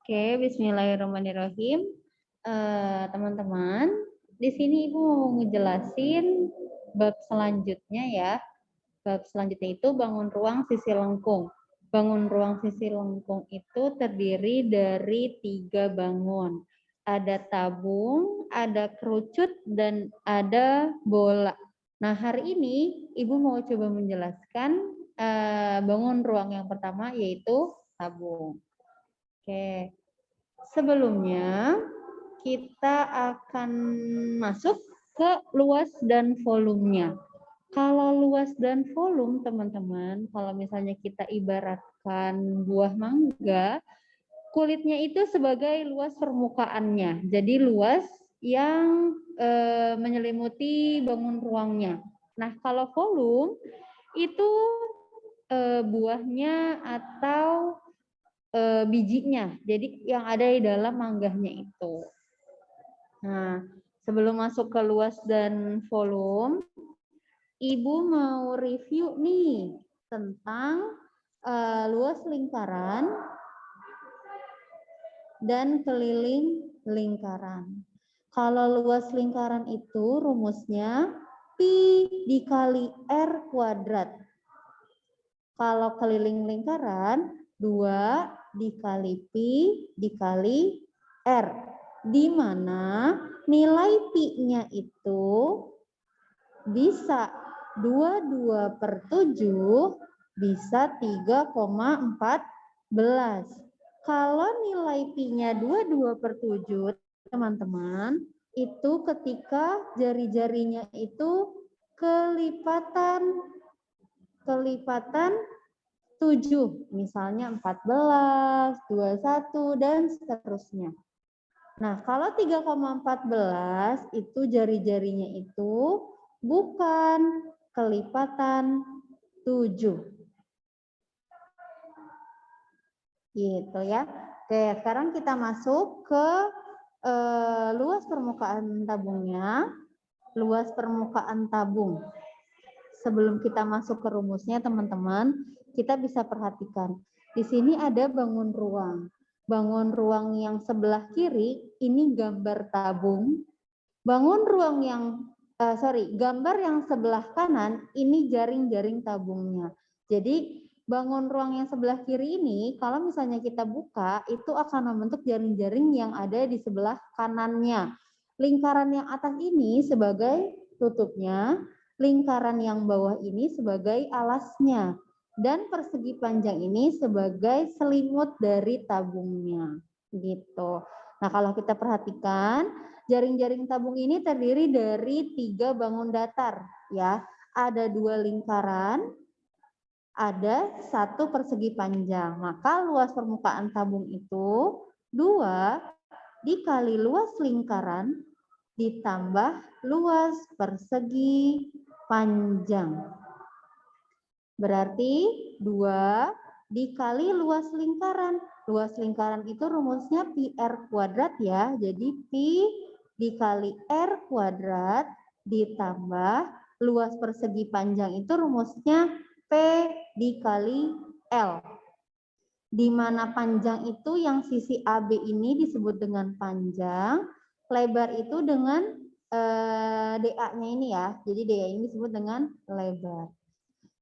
Oke, bismillahirrahmanirrahim. Teman-teman, di sini Ibu mau ngejelasin bab selanjutnya ya. Bab selanjutnya itu bangun ruang sisi lengkung. Bangun ruang sisi lengkung itu terdiri dari 3 bangun. Ada tabung, ada kerucut, dan ada bola. Nah, hari ini Ibu mau coba menjelaskan bangun ruang yang pertama yaitu tabung. Oke, sebelumnya kita akan masuk ke luas dan volumenya. Kalau luas dan volume, teman-teman, kalau misalnya kita ibaratkan buah mangga, kulitnya itu sebagai luas permukaannya. Jadi luas yang menyelimuti bangun ruangnya. Nah, kalau volume itu buahnya atau bijinya, jadi yang ada di dalam mangganya itu. Nah, sebelum masuk ke luas dan volume, Ibu mau review nih tentang luas lingkaran dan keliling lingkaran. Kalau luas lingkaran itu rumusnya pi dikali R kuadrat. Kalau keliling lingkaran 2 dikali pi dikali R, di mana nilai pi-nya itu bisa 22/7, bisa 3,14. Kalau nilai pi-nya 22/7, teman-teman, itu ketika jari-jarinya itu kelipatan 7, misalnya 14, 21, dan seterusnya. Nah, kalau 3,14 itu jari-jarinya itu bukan kelipatan 7. Gitu ya. Oke, sekarang kita masuk ke luas permukaan tabungnya. Luas permukaan tabung. Sebelum kita masuk ke rumusnya, teman-teman, kita bisa perhatikan. Di sini ada bangun ruang. Bangun ruang yang sebelah kiri, ini gambar tabung. Bangun ruang yang, gambar yang sebelah kanan, ini jaring-jaring tabungnya. Jadi, bangun ruang yang sebelah kiri ini, kalau misalnya kita buka, itu akan membentuk jaring-jaring yang ada di sebelah kanannya. Lingkaran yang atas ini sebagai tutupnya, lingkaran yang bawah ini sebagai alasnya, dan persegi panjang ini sebagai selimut dari tabungnya, gitu. Nah, kalau kita perhatikan, jaring-jaring tabung ini terdiri dari 3 bangun datar, ya. Ada 2 lingkaran, ada 1 persegi panjang. Maka luas permukaan tabung itu 2 dikali luas lingkaran ditambah luas persegi panjang. Berarti 2 dikali luas lingkaran. Luas lingkaran itu rumusnya pi R kuadrat ya. Jadi pi dikali R kuadrat ditambah luas persegi panjang itu rumusnya P dikali L. Di mana panjang itu yang sisi AB ini disebut dengan panjang, lebar itu dengan DA-nya ini ya. Jadi DA ini disebut dengan lebar.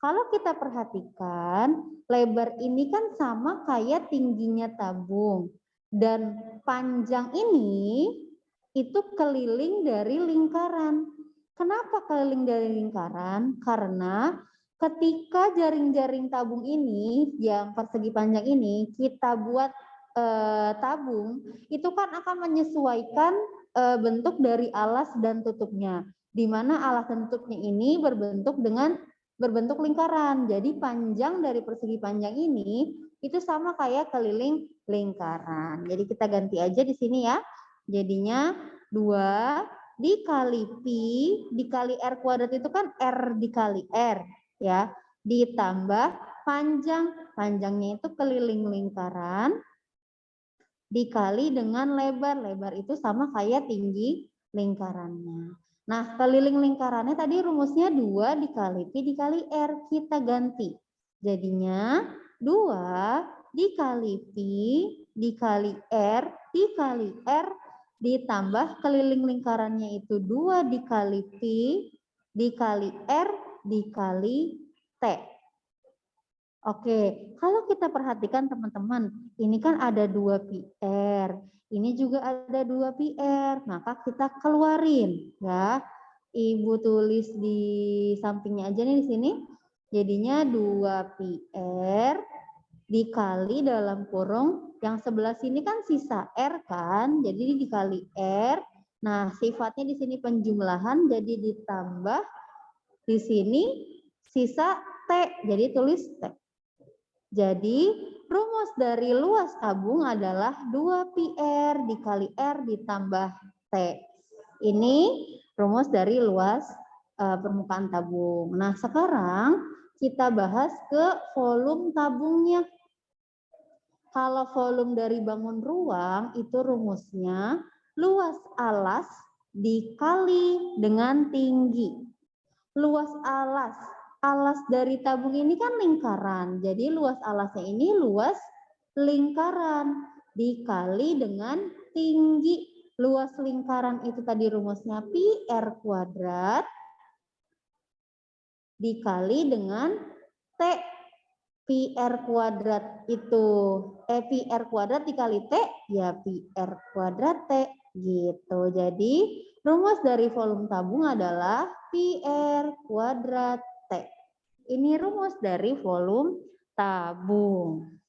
Kalau kita perhatikan, lebar ini kan sama kayak tingginya tabung. Dan panjang ini itu keliling dari lingkaran. Kenapa keliling dari lingkaran? Karena ketika jaring-jaring tabung ini, yang persegi panjang ini, kita buat tabung, itu kan akan menyesuaikan bentuk dari alas dan tutupnya. Di mana alas dan tutupnya ini berbentuk lingkaran. Jadi panjang dari persegi panjang ini itu sama kayak keliling lingkaran. Jadi kita ganti aja di sini ya. Jadinya 2 dikali pi dikali R kuadrat itu kan R dikali R ya. Ditambah panjangnya itu keliling lingkaran dikali dengan lebar. Lebar itu sama kayak tinggi lingkarannya. Nah, keliling lingkarannya tadi rumusnya 2 dikali pi dikali R. Kita ganti. Jadinya 2 dikali P dikali R dikali R ditambah keliling lingkarannya itu 2 dikali P dikali R dikali T. Oke, kalau kita perhatikan teman-teman, ini kan ada 2 PR, ini juga ada 2 PR, maka kita keluarin ya. Ibu tulis di sampingnya aja nih di sini. Jadinya 2 PR dikali dalam kurung yang sebelah sini kan sisa R kan, jadi dikali R. Nah, sifatnya di sini penjumlahan jadi ditambah di sini sisa T, jadi tulis T. Jadi rumus dari luas tabung adalah 2 PR dikali R ditambah T. Ini rumus dari luas permukaan tabung. Nah, sekarang kita bahas ke volume tabungnya. Kalau volume dari bangun ruang itu rumusnya luas alas dikali dengan tinggi. Luas alas dari tabung ini kan lingkaran. Jadi luas alasnya ini luas lingkaran dikali dengan tinggi. Luas lingkaran itu tadi rumusnya pi R kuadrat dikali dengan T. Pi R kuadrat itu, pi R kuadrat dikali T, ya pi R kuadrat T, gitu. Jadi rumus dari volume tabung adalah pi R kuadrat T. Ini rumus dari volume tabung.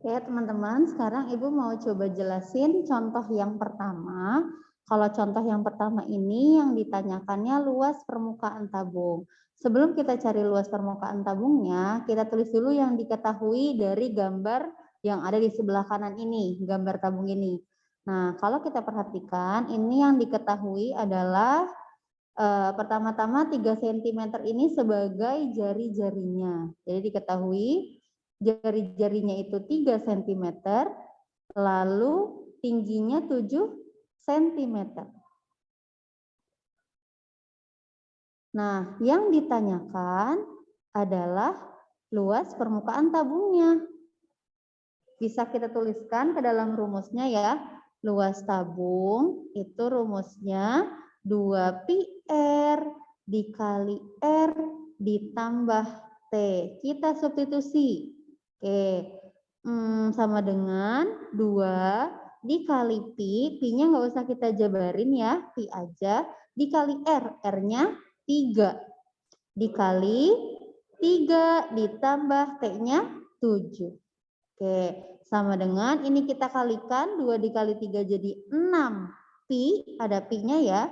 Oke teman-teman, sekarang Ibu mau coba jelasin contoh yang pertama. Kalau contoh yang pertama ini yang ditanyakannya luas permukaan tabung. Sebelum kita cari luas permukaan tabungnya, kita tulis dulu yang diketahui dari gambar yang ada di sebelah kanan ini, gambar tabung ini. Nah, kalau kita perhatikan, ini yang diketahui adalah pertama-tama 3 cm ini sebagai jari-jarinya. Jadi diketahui jari-jarinya itu 3 cm, lalu tingginya 7 cm. Nah, yang ditanyakan adalah luas permukaan tabungnya. Bisa kita tuliskan ke dalam rumusnya ya. Luas tabung itu rumusnya 2 pi R dikali R ditambah T. Kita substitusi. Oke, sama dengan 2 dikali pi, pi-nya nggak usah kita jabarin ya, pi aja, dikali R, R-nya 3. Dikali 3 ditambah T-nya 7. Oke, sama dengan ini kita kalikan 2 dikali 3 jadi 6 pi, ada pi-nya ya,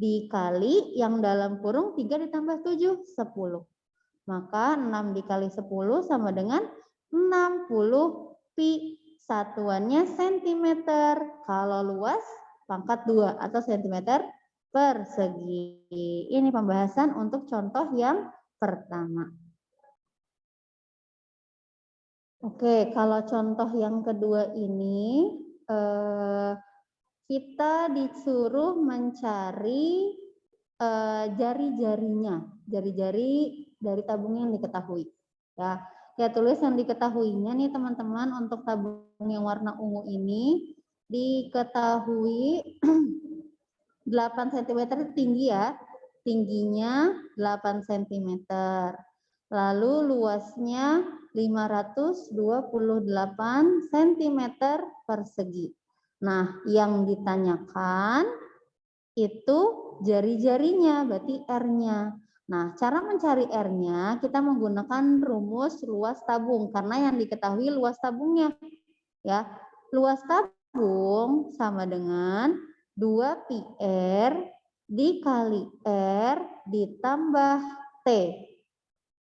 dikali yang dalam kurung 3 ditambah 7, 10. Maka 6 dikali 10 sama dengan 60 pi. Satuannya cm. Kalau luas pangkat 2 atau cm persegi. Ini pembahasan untuk contoh yang pertama. Oke, kalau contoh yang kedua ini kita disuruh mencari jari-jarinya, jari-jari dari tabung yang diketahui. Ya, saya tulis yang diketahuinya nih teman-teman untuk tabung yang warna ungu ini diketahui 8 cm tinggi ya, tingginya 8 cm. Lalu luasnya 528 cm persegi. Nah, yang ditanyakan itu jari-jarinya, berarti R-nya. Nah, cara mencari R-nya kita menggunakan rumus luas tabung karena yang diketahui luas tabungnya. Ya, luas tabung sama dengan 2 pi R dikali R ditambah T.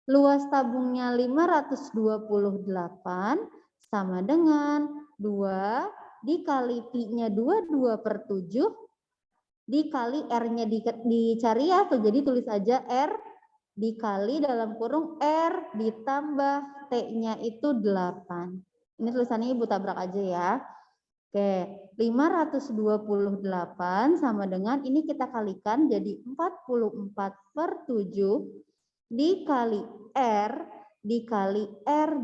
Luas tabungnya 528 sama dengan 2 dikali pi-nya 22 per 7 dikali R-nya dicari ya, jadi tulis aja R dikali dalam kurung R ditambah T-nya itu 8. Ini tulisannya Ibu tabrak aja ya. Oke, 528 sama dengan ini kita kalikan jadi 44/7 dikali R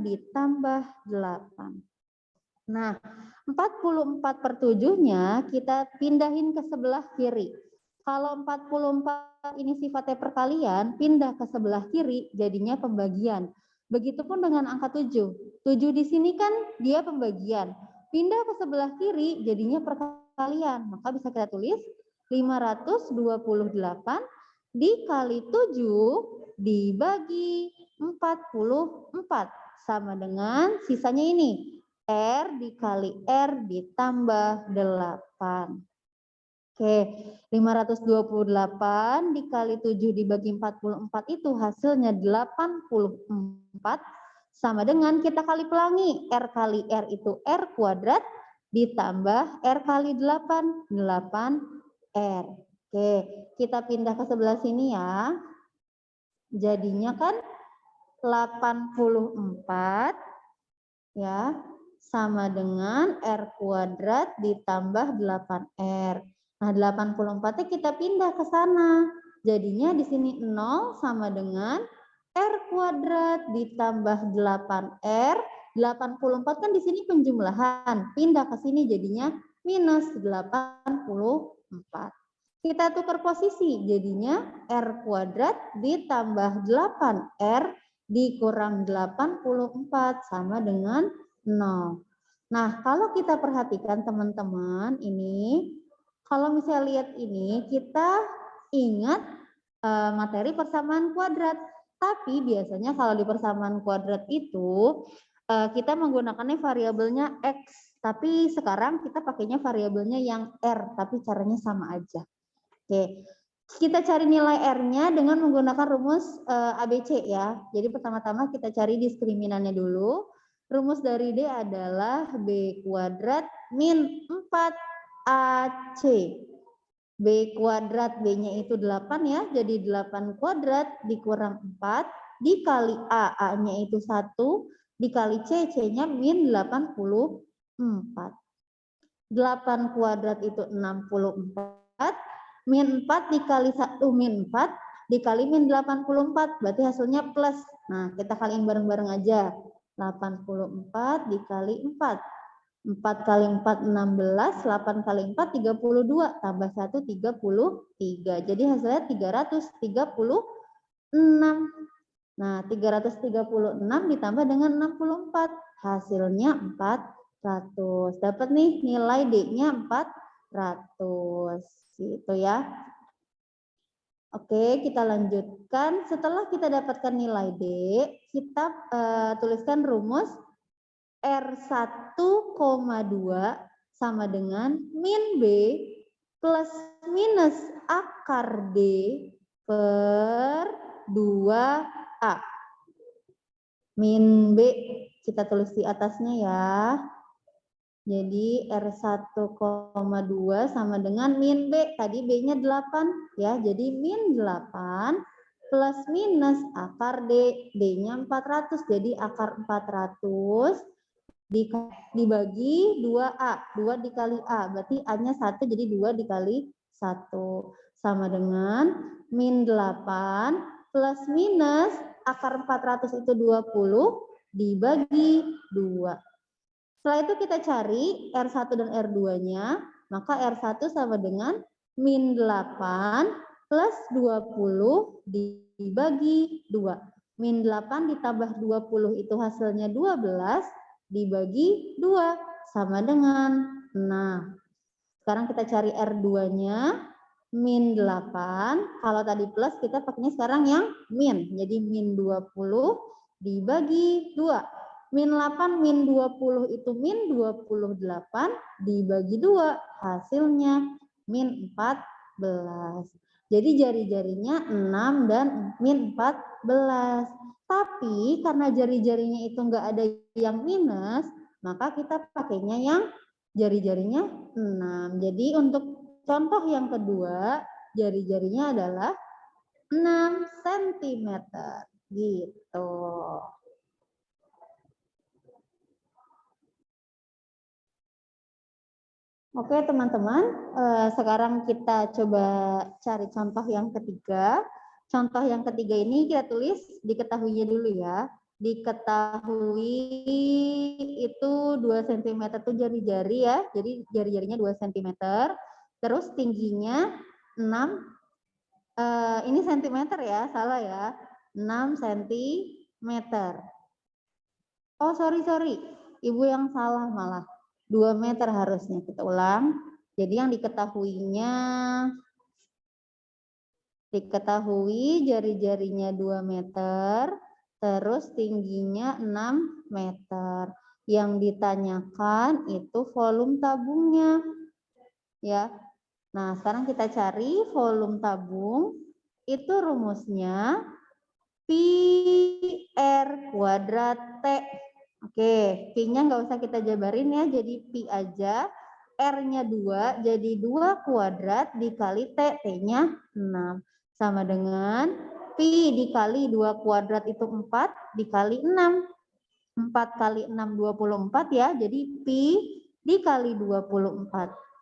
ditambah 8. Nah, 44/7-nya kita pindahin ke sebelah kiri. Kalau 44 ini sifatnya perkalian, pindah ke sebelah kiri jadinya pembagian. Begitupun dengan angka 7. 7 di sini kan dia pembagian. Pindah ke sebelah kiri jadinya perkalian. Maka bisa kita tulis 528 dikali 7 dibagi 44 sama dengan sisanya ini. R dikali R ditambah 8. Oke, 528 dikali 7 dibagi 44 itu hasilnya 84 sama dengan kita kali pelangi. R kali R itu R kuadrat ditambah R kali 8, 8R. Oke, kita pindah ke sebelah sini ya. Jadinya kan 84 ya sama dengan R kuadrat ditambah 8R. Nah, 84-nya kita pindah ke sana. Jadinya di sini 0 sama dengan R kuadrat ditambah 8R. 84 kan di sini penjumlahan. Pindah ke sini jadinya minus 84. Kita tukar posisi. Jadinya R kuadrat ditambah 8R dikurang 84 sama dengan 0. Nah, kalau kita perhatikan teman-teman, ini kalau misalnya lihat ini, kita ingat materi persamaan kuadrat. Tapi biasanya kalau di persamaan kuadrat itu, kita menggunakannya variabelnya X. Tapi sekarang kita pakainya variabelnya yang R, tapi caranya sama aja. Oke, kita cari nilai R-nya dengan menggunakan rumus ABC ya. Jadi pertama-tama kita cari diskriminannya dulu. Rumus dari D adalah B kuadrat min 4AC. B kuadrat, B-nya itu 8 ya, jadi 8 kuadrat dikurang 4, dikali A, A-nya itu 1, dikali C, C-nya min 84. 8 kuadrat itu 64, min 4 dikali 1 min 4 dikali min 84, berarti hasilnya plus. Nah, kita kaliin bareng-bareng aja. 84 dikali 4. 4 kali 4 16, 8 kali 4 32, tambah 1 33. Jadi hasilnya 336. Nah, 336 ditambah dengan 64, hasilnya 400. Dapat nih nilai D-nya 400. Gitu ya. Oke, kita lanjutkan. Setelah kita dapatkan nilai D, kita tuliskan rumus R1,2 sama dengan min B plus minus akar D per 2A. Min B kita tulis di atasnya ya. Jadi R1,2 sama dengan min B. Tadi B-nya 8 ya. Jadi min 8 plus minus akar D. D-nya 400. Jadi akar 400 dibagi 2A. 2 dikali A. Berarti A-nya 1 jadi 2 dikali 1. Sama dengan min 8 plus minus akar 400 itu 20 dibagi 2. Setelah itu kita cari R1 dan R2-nya, maka R1 sama dengan min 8 plus 20 dibagi 2. Min 8 ditambah 20 itu hasilnya 12 dibagi 2 sama dengan 6. Sekarang kita cari R2-nya, min 8. Kalau tadi plus kita pakainya sekarang yang min. Jadi min 20 dibagi 2. Min 8 min 20 itu min 28 dibagi 2. Hasilnya min 14. Jadi jari-jarinya 6 dan min 14. Tapi karena jari-jarinya itu enggak ada yang minus, maka kita pakainya yang jari-jarinya 6. Jadi untuk contoh yang kedua, jari-jarinya adalah 6 cm. Gitu. Oke teman-teman, sekarang kita coba cari contoh yang ketiga. Contoh yang ketiga ini kita tulis diketahuinya dulu ya. Diketahui itu 2 cm itu jari-jari ya, jadi jari-jarinya 2 cm. Terus tingginya 6, ini cm ya, salah ya, 6 cm. Oh sorry, ibu yang salah malah. 2 meter harusnya, kita ulang. Jadi yang diketahui jari-jarinya 2 meter, terus tingginya 6 meter. Yang ditanyakan itu volume tabungnya. Ya. Nah, sekarang kita cari volume tabung. Itu rumusnya pi R kuadrat T. Oke, P-nya nggak usah kita jabarin ya, jadi Pi aja. R-nya 2, jadi 2 kuadrat dikali T, T-nya 6. Sama dengan Pi dikali 2 kuadrat itu 4, dikali 6. 4 kali 6, 24 ya, jadi Pi dikali 24.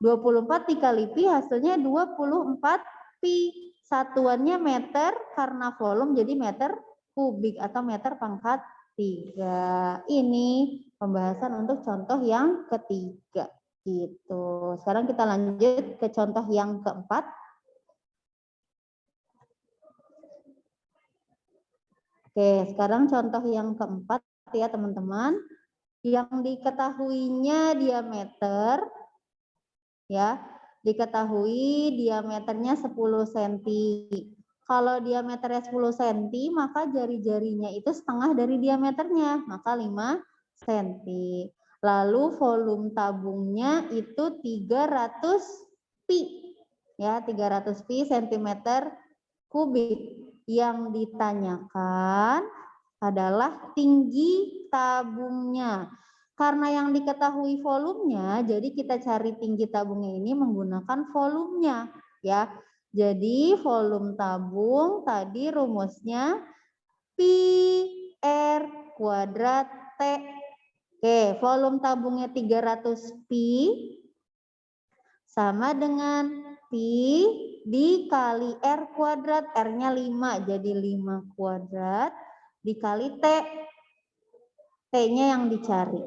24 dikali Pi hasilnya 24 Pi. Satuannya meter, karena volume jadi meter kubik atau meter pangkat 3. Ini pembahasan untuk contoh yang ketiga. Gitu. Sekarang kita lanjut ke contoh yang keempat. Oke, sekarang contoh yang keempat ya teman-teman. Yang diketahuinya diameter, ya, diketahui diameternya 10 cm. Kalau diameternya 10 cm, maka jari-jarinya itu setengah dari diameternya, maka 5 cm. Lalu volume tabungnya itu 300 pi, ya, 300 pi cm kubik. Yang ditanyakan adalah tinggi tabungnya. Karena yang diketahui volumenya, jadi kita cari tinggi tabungnya ini menggunakan volumenya, ya. Jadi volume tabung tadi rumusnya pi R kuadrat T. Oke, volume tabungnya 300 pi sama dengan pi dikali R kuadrat, R-nya 5, jadi 5 kuadrat dikali T. T-nya yang dicari.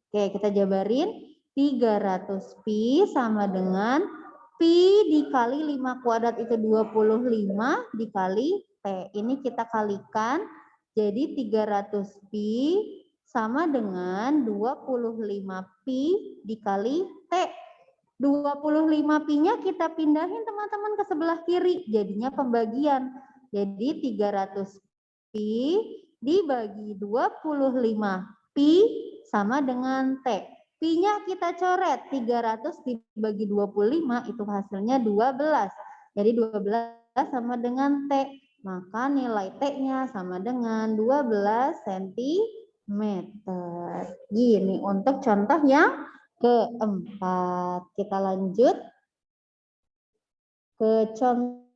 Oke, kita jabarin. 300 pi sama dengan pi dikali 5 kuadrat itu 25 dikali T. Ini kita kalikan. Jadi 300 pi sama dengan 25 pi dikali T. 25 pi-nya kita pindahin teman-teman ke sebelah kiri. Jadinya pembagian. Jadi 300 pi dibagi 25 pi sama dengan T. Pi-nya kita coret, 300 dibagi 25 itu hasilnya 12. Jadi 12 sama dengan T. Maka nilai T-nya sama dengan 12 cm. Gini untuk contoh yang keempat. Kita lanjut ke contoh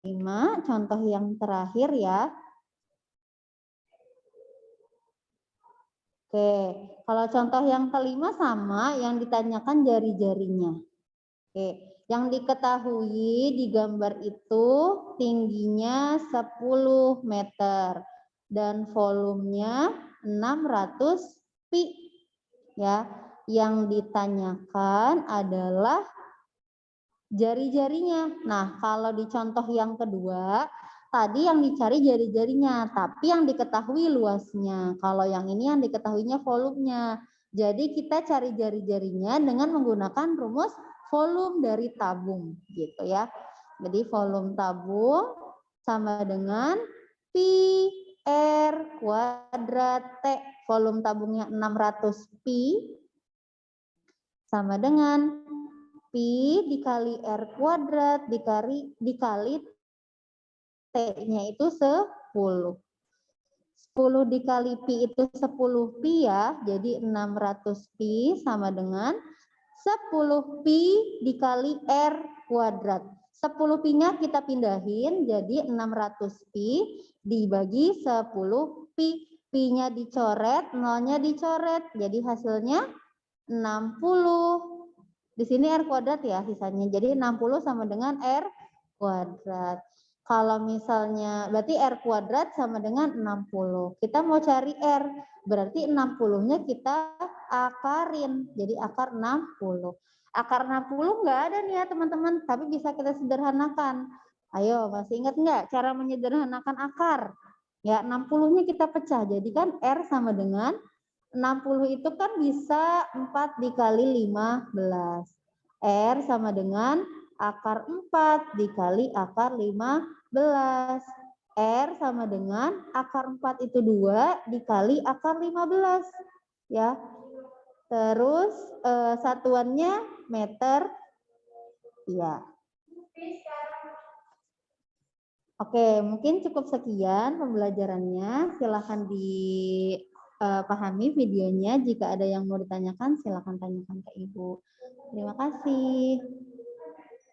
5, contoh yang terakhir ya. Oke, kalau contoh yang kelima sama, yang ditanyakan jari-jarinya. Oke, yang diketahui di gambar itu tingginya 10 meter dan volumenya 600 pi. Ya, yang ditanyakan adalah jari-jarinya. Nah, kalau di contoh yang kedua, tadi yang dicari jari-jarinya, tapi yang diketahui luasnya. Kalau yang ini yang diketahuinya volumenya. Jadi kita cari jari-jarinya dengan menggunakan rumus volume dari tabung, gitu ya. Jadi volume tabung sama dengan pi R kuadrat T. Volume tabungnya 600 pi sama dengan pi dikali R kuadrat dikali T-nya itu 10. 10 dikali pi itu 10 pi ya, jadi 600 pi sama dengan 10 pi dikali R kuadrat. 10 pi-nya kita pindahin, jadi 600 pi dibagi 10 pi. Pi-nya dicoret, nolnya dicoret, jadi hasilnya 60. Di sini R kuadrat ya sisanya. Jadi 60 sama dengan R kuadrat. Kalau misalnya berarti R kuadrat sama dengan 60. Kita mau cari R. Berarti 60-nya kita akarin. Jadi akar 60. Akar 60 nggak ada nih ya teman-teman. Tapi bisa kita sederhanakan. Ayo masih ingat nggak cara menyederhanakan akar? Ya 60-nya kita pecah. Jadi kan R sama dengan 60 itu kan bisa 4 dikali 15. R sama dengan akar 4 dikali akar 15. R sama dengan akar 4 itu 2 dikali akar 15. Ya. Terus satuannya meter. Ya. Oke, mungkin cukup sekian pembelajarannya. Silahkan dipahami videonya. Jika ada yang mau ditanyakan, silahkan tanyakan ke Ibu. Terima kasih.